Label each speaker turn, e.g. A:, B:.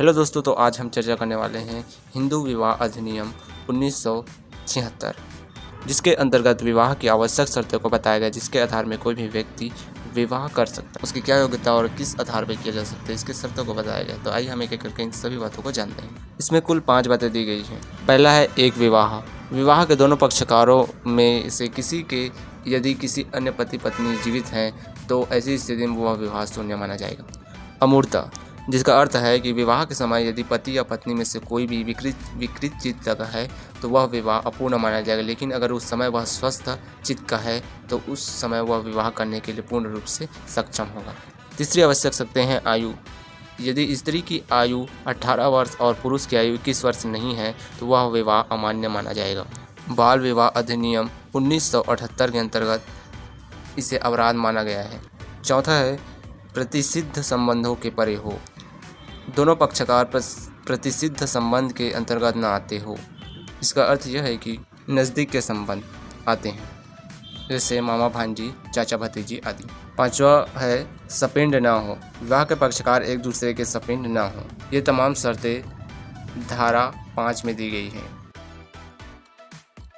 A: Hello दोस्तों, तो आज हम चर्चा करने वाले हैं हिंदू विवाह अधिनियम 1976, जिसके अंतर्गत विवाह की आवश्यक शर्तों को बताया गया, जिसके आधार में कोई भी व्यक्ति विवाह कर सकता है। उसकी क्या योग्यता और किस आधार पर किया जा सकता है, इसके शर्तों को बताया गया। तो आइए हम एक एक करके इन सभी बातों को जानते हैं। इसमें कुल 5 बातें दी गई हैं। पहला है एक विवाह। विवाह के दोनों पक्षकारों में से किसी के यदि किसी अन्य पति पत्नी जीवित हैं तो ऐसी स्थिति में वह विवाह शून्य माना जाएगा। अमूर्ता, जिसका अर्थ है कि विवाह के समय यदि पति या पत्नी में से कोई भी विकृत चित्त का है तो वह विवाह अपूर्ण माना जाएगा, लेकिन अगर उस समय वह स्वस्थ चित्त का है तो उस समय वह विवाह करने के लिए पूर्ण रूप से सक्षम होगा। तीसरी आवश्यक शर्तें हैं आयु। यदि स्त्री की आयु 18 वर्ष और पुरुष की आयु 21 वर्ष नहीं है तो वह विवाह अमान्य माना जाएगा। बाल विवाह अधिनियम 1978 के अंतर्गत इसे अपराध माना गया है। चौथा है प्रतिसिद्ध संबंधों के परे हो। दोनों पक्षकार प्रतिसिद्ध संबंध के अंतर्गत न आते हो। इसका अर्थ यह है कि नज़दीक के संबंध आते हैं, जैसे मामा भांजी, चाचा भतीजी आदि। पांचवा है सपिंड न हो। विवाह के पक्षकार एक दूसरे के सपिंड न हो। ये तमाम शर्तें धारा 5 में दी गई हैं।